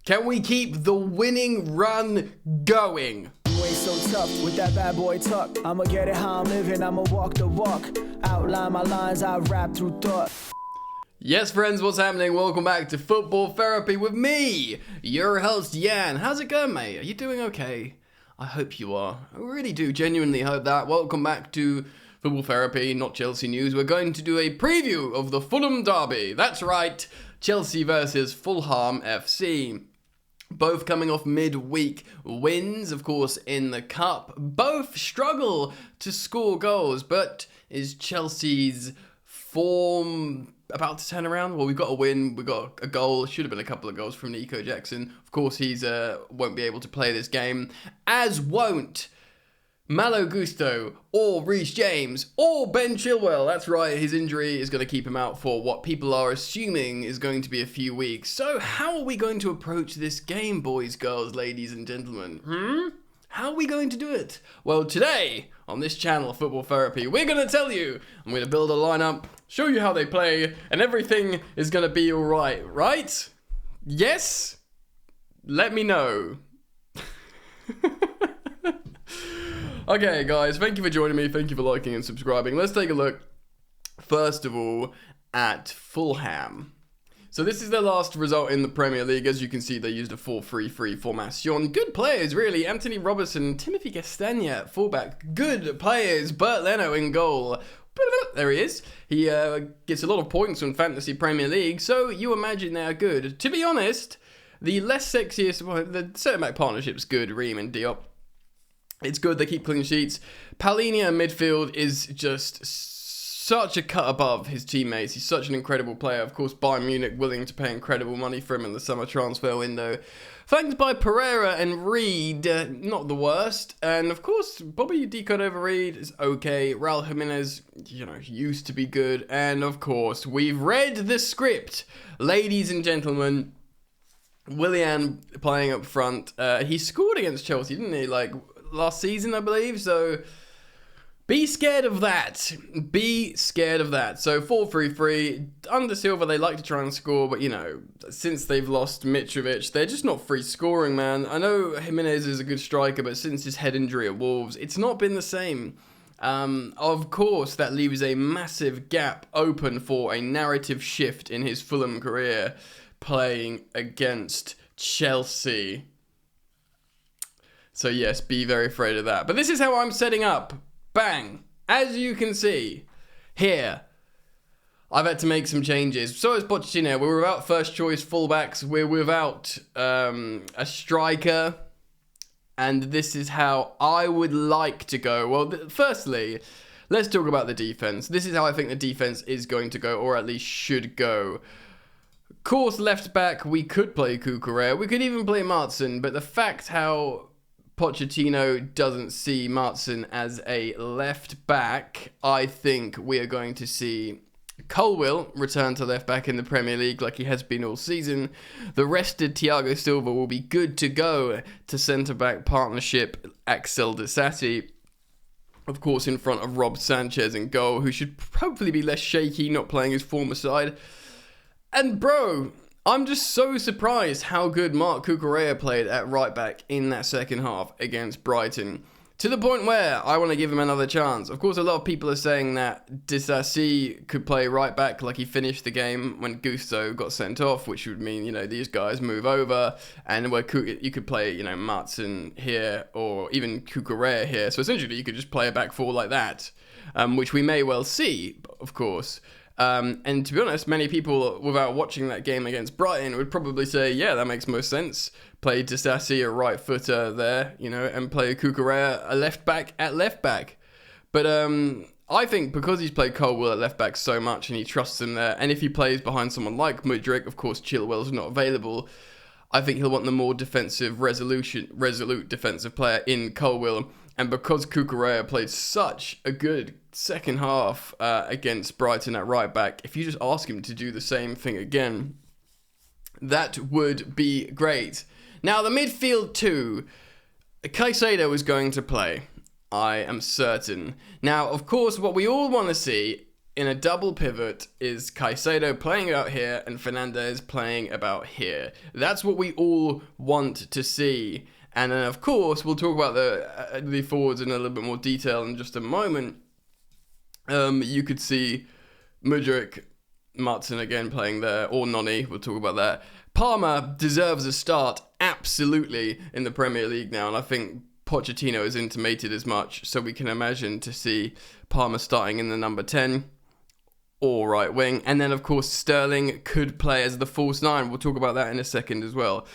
Can we keep the winning run going? You ain't so tough with that bad boy tuck. I'ma get it how I'm living, I'ma walk the walk. Outline my lines, I rap through thought. Yes, friends, what's happening? Welcome back to Football Therapy with me, your host, Jan. How's it going, mate? Are you doing okay? I hope you are. I really do genuinely hope that. Welcome back to Football Therapy, not Chelsea news. We're going to do a preview of the Fulham derby. That's right, Chelsea versus Fulham FC. Both coming off midweek wins, of course, in the Cup. Both struggle to score goals, but is Chelsea's form about to turn around? Well, we've got a win, we've got a goal. Should have been a couple of goals from Nico Jackson. Of course, he's won't be able to play this game, as won't Malo Gusto, or Reece James, or Ben Chilwell. That's right, his injury is going to keep him out for what people are assuming is going to be a few weeks. So how are we going to approach this game, boys, girls, ladies and gentlemen? How are we going to do it? Well, today, on this channel, Football Therapy, we're going to tell you. I'm going to build a lineup, show you how they play, and everything is going to be alright, right? Yes? Let me know. Okay, guys, thank you for joining me. Thank you for liking and subscribing. Let's take a look, first of all, at Fulham. So this is their last result in the Premier League. As you can see, they used a 4-3-3 formation. Good players, really. Anthony Robertson, Timothy Castagne at fullback. Good players. Bert Leno in goal. There he is. He gets a lot of points on Fantasy Premier League, so you imagine they are good. To be honest, the less sexiest, well, the centre-back partnership's good, Ream and Diop. It's good, they keep clean sheets. Palhinha in midfield is just such a cut above his teammates. He's such an incredible player. Of course, Bayern Munich willing to pay incredible money for him in the summer transfer window. Flanked by Pereira and Reed, not the worst. And of course, Bobby Decordova-Reid is okay. Raul Jimenez, used to be good. And of course, we've read the script. Ladies and gentlemen, Willian playing up front. He scored against Chelsea, didn't he? Last season, I believe, so be scared of that. Be scared of that. So 4-3-3, under Silva, they like to try and score, but since they've lost Mitrovic, they're just not free scoring, man. I know Jimenez is a good striker, but since his head injury at Wolves, it's not been the same. Of course, that leaves a massive gap open for a narrative shift in his Fulham career, playing against Chelsea. So yes, be very afraid of that. But this is how I'm setting up. Bang. As you can see here, I've had to make some changes. So is Pochettino. We're without first choice fullbacks. We're without a striker. And this is how I would like to go. Well, firstly, let's talk about the defense. This is how I think the defense is going to go, or at least should go. Of course, left back, we could play Cucurella. We could even play Martson. But the fact how Pochettino doesn't see Martson as a left back, I think we are going to see Colwill return to left back in the Premier League like he has been all season. The rested Thiago Silva will be good to go to centre-back partnership Axel Disasi. Of course, in front of Rob Sanchez in goal, who should hopefully be less shaky, not playing his former side. And bro, I'm just so surprised how good Marc Cucurella played at right back in that second half against Brighton. To the point where I want to give him another chance. Of course, a lot of people are saying that Disasi could play right back like he finished the game when Gusto got sent off, which would mean, these guys move over, and where you could play, Martson here or even Cucurella here. So essentially, you could just play a back four like that, which we may well see, of course. And to be honest, many people, without watching that game against Brighton, would probably say, yeah, that makes most sense. Play Disasi, a right footer there, and play Cucurella, a left back at left back. But I think because he's played Colwill at left back so much and he trusts him there, and if he plays behind someone like Mudryk, of course Chilwell's not available, I think he'll want the more defensive, resolute defensive player in Colwill. And because Cucurella played such a good second half against Brighton at right back, if you just ask him to do the same thing again, that would be great. Now, the midfield too, Caicedo is going to play. I am certain. Now, of course, what we all want to see in a double pivot is Caicedo playing out here and Fernandes playing about here. That's what we all want to see. And then, of course, we'll talk about the forwards in a little bit more detail in just a moment. You could see Mudryk, Martin again playing there, or Noni, we'll talk about that. Palmer deserves a start, absolutely, in the Premier League now, and I think Pochettino has intimated as much, so we can imagine to see Palmer starting in the number 10 or right wing. And then, of course, Sterling could play as the false 9. We'll talk about that in a second as well.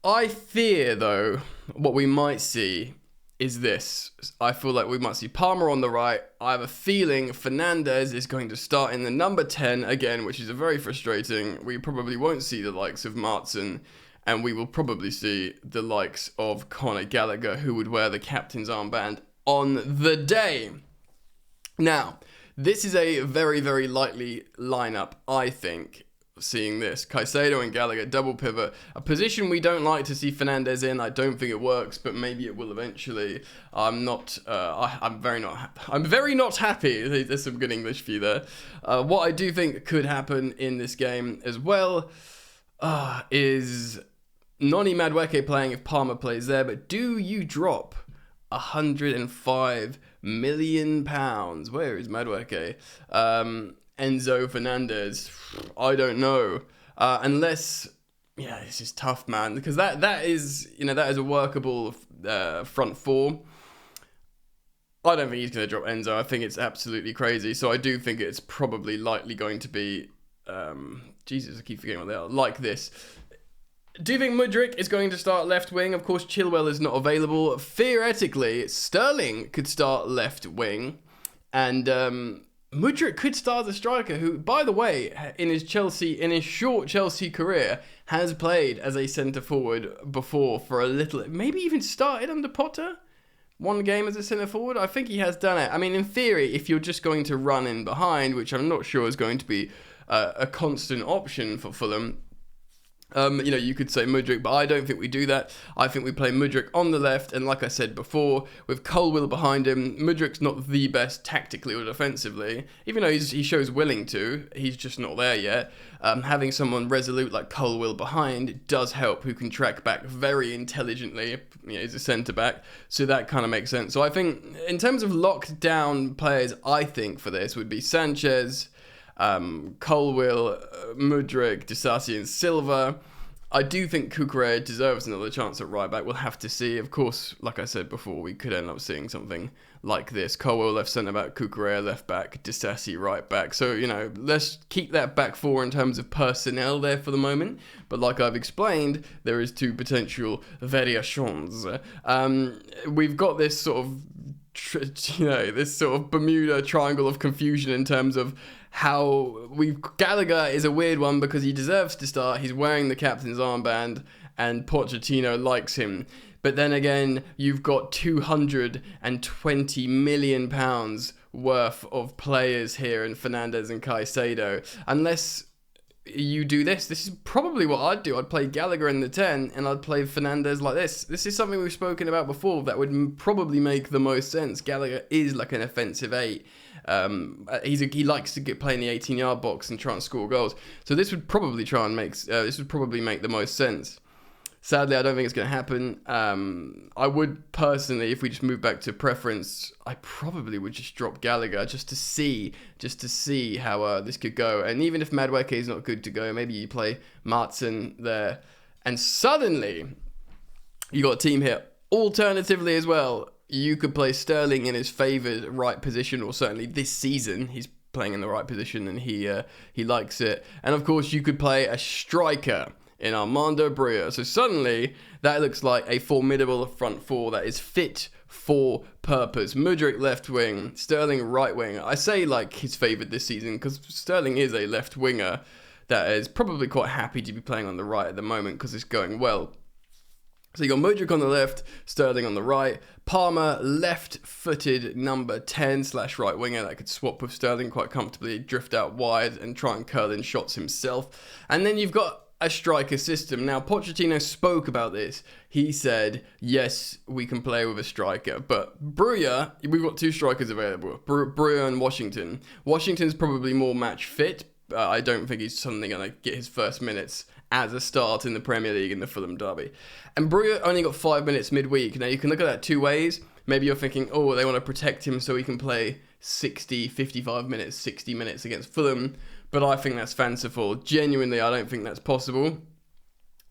I fear, though, what we might see is this. I feel like we might see Palmer on the right. I have a feeling Fernandes is going to start in the number 10 again, which is very frustrating. We probably won't see the likes of Martin, and we will probably see the likes of Conor Gallagher, who would wear the captain's armband on the day. Now, this is a very, very likely lineup, I think, seeing this. Caicedo and Gallagher, double pivot. A position we don't like to see Fernandes in. I don't think it works, but maybe it will eventually. I'm very not happy. There's some good English for you there. What I do think could happen in this game as well is Noni Madueke playing if Palmer plays there, but do you drop £105 million? Where is Madueke? Enzo Fernandez, I don't know. Unless, this is tough, man, because that is a workable front four. I don't think he's going to drop Enzo. I think it's absolutely crazy. So I do think it's probably likely going to be, Jesus, I keep forgetting what they are, like this. Do you think Mudryk is going to start left wing? Of course, Chilwell is not available. Theoretically, Sterling could start left wing, and Mudryk could start as a striker who, by the way, in his short Chelsea career, has played as a centre-forward before for a little, maybe even started under Potter. One game as a centre-forward. I think he has done it. I mean, in theory, if you're just going to run in behind, which I'm not sure is going to be a constant option for Fulham, you could say Mudryk, but I don't think we do that. I think we play Mudryk on the left, and like I said before, with Colwill behind him. Mudryk's not the best tactically or defensively, even though he shows willing to. He's just not there yet. Having someone resolute like Colwill behind does help, who can track back very intelligently. He's a centre-back, so that kind of makes sense. So I think, in terms of locked down players, I think for this would be Sanchez, Colwill, Mudryk, Disasi and Silva. I do think Cucurella deserves another chance at right back. We'll have to see. Of course, like I said before, we could end up seeing something like this. Colwill left centre back, Cucurella left back, Disasi right back. So, let's keep that back four in terms of personnel there for the moment. But like I've explained, there is two potential variations. We've got this sort of this sort of Bermuda triangle of confusion in terms of how Gallagher is a weird one because he deserves to start. He's wearing the captain's armband and Pochettino likes him. But then again, you've got £220 million worth of players here in Fernandes and Caicedo. Unless you do this is probably what I'd do. I'd play Gallagher in the 10 and I'd play Fernandes like this. This is something we've spoken about before that would probably make the most sense. Gallagher is like an offensive 8. He likes to play in the 18-yard box and try and score goals. So this would probably make the most sense. Sadly, I don't think it's going to happen. I would personally, if we just move back to preference, I probably would just drop Gallagher just to see how this could go. And even if Madueke is not good to go, maybe you play Martin there. And suddenly, you got a team here. Alternatively as well, you could play Sterling in his favoured right position, or certainly this season he's playing in the right position and he likes it. And of course, you could play a striker in Armando Bria. So suddenly, that looks like a formidable front four that is fit for purpose. Mudryk left wing, Sterling right wing. I say like he's favoured this season because Sterling is a left winger that is probably quite happy to be playing on the right at the moment because it's going well. So you got Mudryk on the left, Sterling on the right, Palmer left-footed number 10/right winger that could swap with Sterling quite comfortably, drift out wide and try and curl in shots himself. And then you've got a striker system. Now, Pochettino spoke about this. He said, yes, we can play with a striker. But Breuer, we've got 2 strikers available, Breuer and Washington. Washington's probably more match fit. I don't think he's suddenly going to get his first minutes as a start in the Premier League in the Fulham derby. And Breuer only got 5 minutes midweek. Now, you can look at that 2 ways. Maybe you're thinking, oh, they want to protect him so he can play 60, 55 minutes, 60 minutes against Fulham. But I think that's fanciful. Genuinely, I don't think that's possible.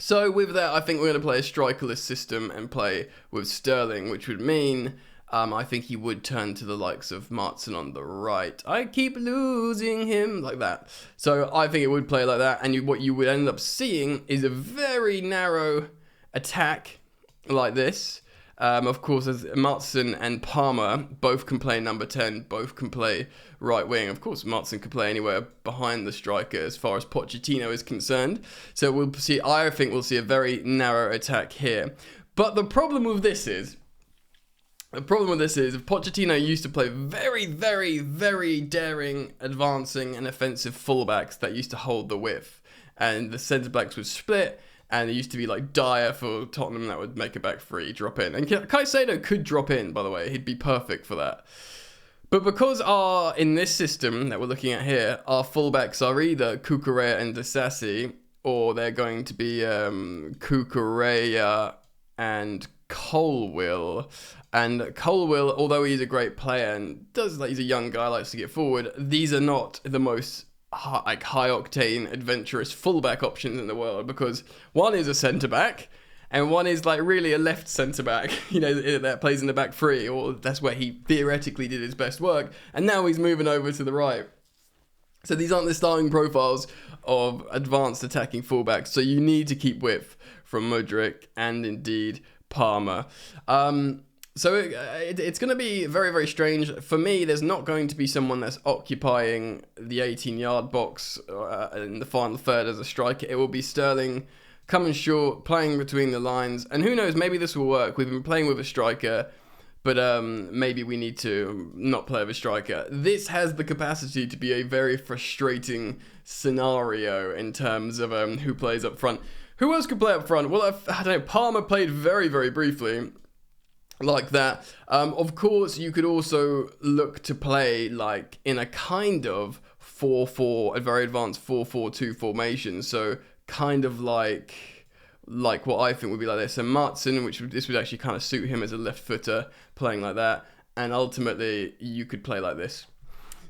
So with that, I think we're going to play a strikerless system and play with Sterling, which would mean I think he would turn to the likes of Martin on the right. I keep losing him, like that. So I think it would play like that. And what you would end up seeing is a very narrow attack like this. Of course, as Martin and Palmer both can play number 10, both can play right wing. Of course, Martin can play anywhere behind the striker as far as Pochettino is concerned. So I think we'll see a very narrow attack here. But the problem with this is, Pochettino used to play very, very, very daring, advancing and offensive fullbacks that used to hold the width. And the centre-backs would split. And it used to be like Dyer for Tottenham that would make a back 3, drop in. And Caicedo could drop in, by the way. He'd be perfect for that. But because in this system that we're looking at here, our fullbacks are either Cucurella and Disasi, or they're going to be Cucurella and Colwill. And Colwill, although he's a great player and he's a young guy, likes to get forward, these are not the most high octane adventurous fullback options in the world, because one is a centre back and one is like really a left centre back, that plays in the back 3, or that's where he theoretically did his best work, and now he's moving over to the right. So these aren't the starting profiles of advanced attacking fullbacks, so you need to keep width from Mudryk and indeed Palmer. So it's going to be very, very strange. For me, there's not going to be someone that's occupying the 18-yard box in the final third as a striker. It will be Sterling coming short, playing between the lines. And who knows, maybe this will work. We've been playing with a striker, but maybe we need to not play with a striker. This has the capacity to be a very frustrating scenario in terms of who plays up front. Who else could play up front? Well, I don't know. Palmer played very, very briefly like that. Of course, you could also look to play like in a kind of 4-4, a very advanced 4-4-2 formation. So kind of like what I think would be like this. And Martin, this would actually kind of suit him as a left footer playing like that. And ultimately, you could play like this.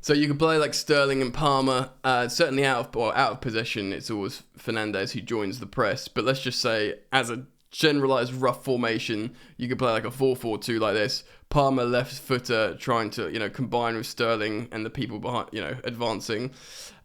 So you could play like Sterling and Palmer. Certainly out of possession, it's always Fernandes who joins the press. But let's just say as a generalized rough formation, you could play like a 4-4-2 like this. Palmer left footer trying to combine with Sterling and the people behind advancing,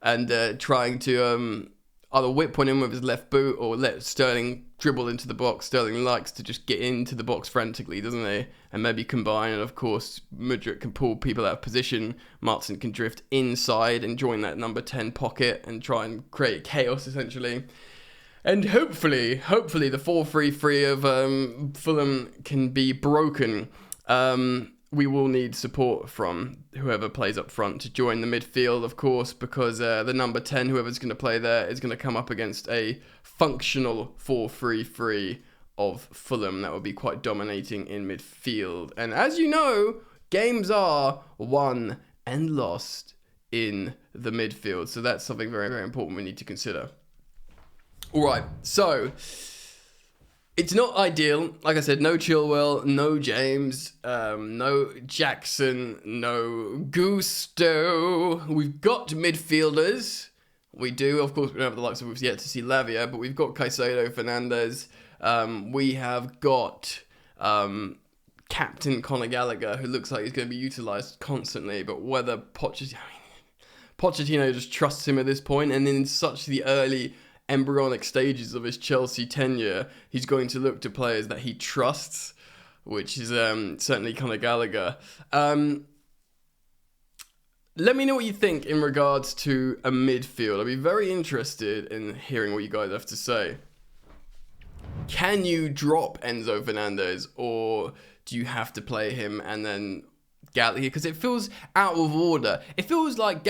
and trying to either whip one in with his left boot or let Sterling dribble into the box. Sterling likes to just get into the box frantically, doesn't he? And maybe combine, and of course Mudryk can pull people out of position. Martin can drift inside and join that number 10 pocket and try and create chaos essentially. And hopefully the 4-3-3 of Fulham can be broken. We will need support from whoever plays up front to join the midfield, of course, because the number 10, whoever's going to play there, is going to come up against a functional 4-3-3 of Fulham. That would be quite dominating in midfield. And as you know, games are won and lost in the midfield. So that's something very, very important we need to consider. All right, so it's not ideal. Like I said, no Chilwell, no James, no Jackson, no Gusto. We've got midfielders. We do. Of course, we don't have the likes of, we've yet to see Lavia, but we've got Caicedo, Fernandes. We have got Captain Conor Gallagher, who looks like he's going to be utilised constantly, but whether Pochettino just trusts him at this point, and in such the early embryonic stages of his Chelsea tenure, he's going to look to players that he trusts, which is certainly Conor Gallagher. Let me know what you think in regards to a midfield. I'd be very interested in hearing what you guys have to say. Can you drop Enzo Fernandez, or do you have to play him and then Gallagher? Because it feels out of order. It feels like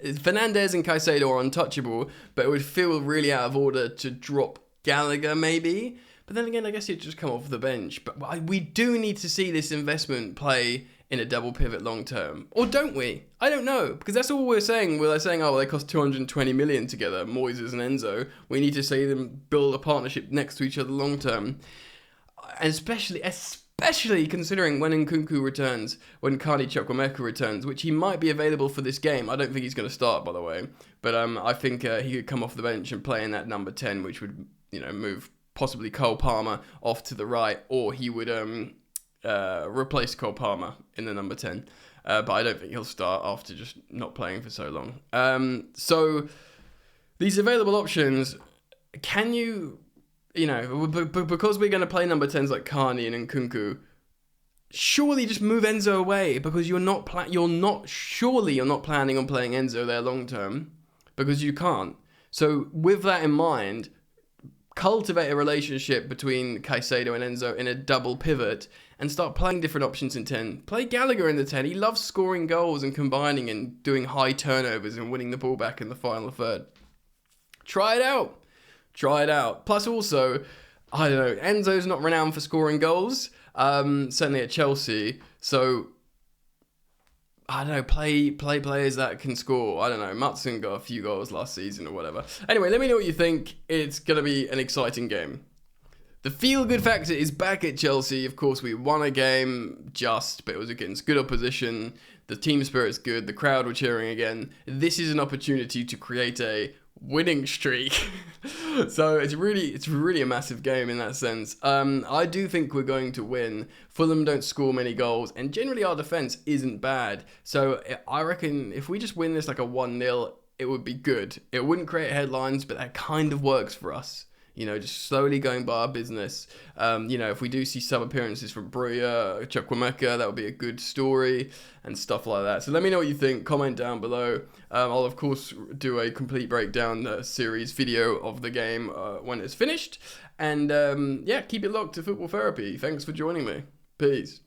Fernandes and Caicedo are untouchable, but it would feel really out of order to drop Gallagher maybe. But then again, I guess he'd just come off the bench. But we do need to see this investment play in a double pivot long term. Or don't we? I don't know. Because that's all we're saying. We're saying, oh, well, they cost 220 million together, Moises and Enzo. We need to see them build a partnership next to each other long term. And especially considering when Nkunku returns, when Cardi Chukwuemeka returns, which he might be available for this game. I don't think he's going to start, by the way. But I think he could come off the bench and play in that number 10, which would, move possibly Cole Palmer off to the right, or he would replace Cole Palmer in the number 10. But I don't think he'll start after just not playing for so long. So these available options, can you, because we're going to play number 10s like Carney and Nkunku, surely just move Enzo away, because you're not planning on playing Enzo there long term, because you can't. So with that in mind, cultivate a relationship between Caicedo and Enzo in a double pivot and start playing different options in 10. Play Gallagher in the 10. He loves scoring goals and combining and doing high turnovers and winning the ball back in the final third. Try it out. Plus also, I don't know, Enzo's not renowned for scoring goals, certainly at Chelsea. So, I don't know, play players that can score. I don't know, Mutson got a few goals last season or whatever. Anyway, let me know what you think. It's going to be an exciting game. The feel-good factor is back at Chelsea. Of course, we won a game but it was against good opposition. The team spirit's good. The crowd were cheering again. This is an opportunity to create a winning streak. So it's really a massive game in that sense. I do think we're going to win. Fulham don't score many goals, and generally our defense isn't bad. So I reckon if we just win this like a 1-0, it would be good. It wouldn't create headlines, but that kind of works for us. Just slowly going by our business. If we do see sub appearances from Breuer, Chukwuemeka, that would be a good story and stuff like that. So let me know what you think. Comment down below. I'll, of course, do a complete breakdown series video of the game when it's finished. And, keep it locked to Football Therapy. Thanks for joining me. Peace.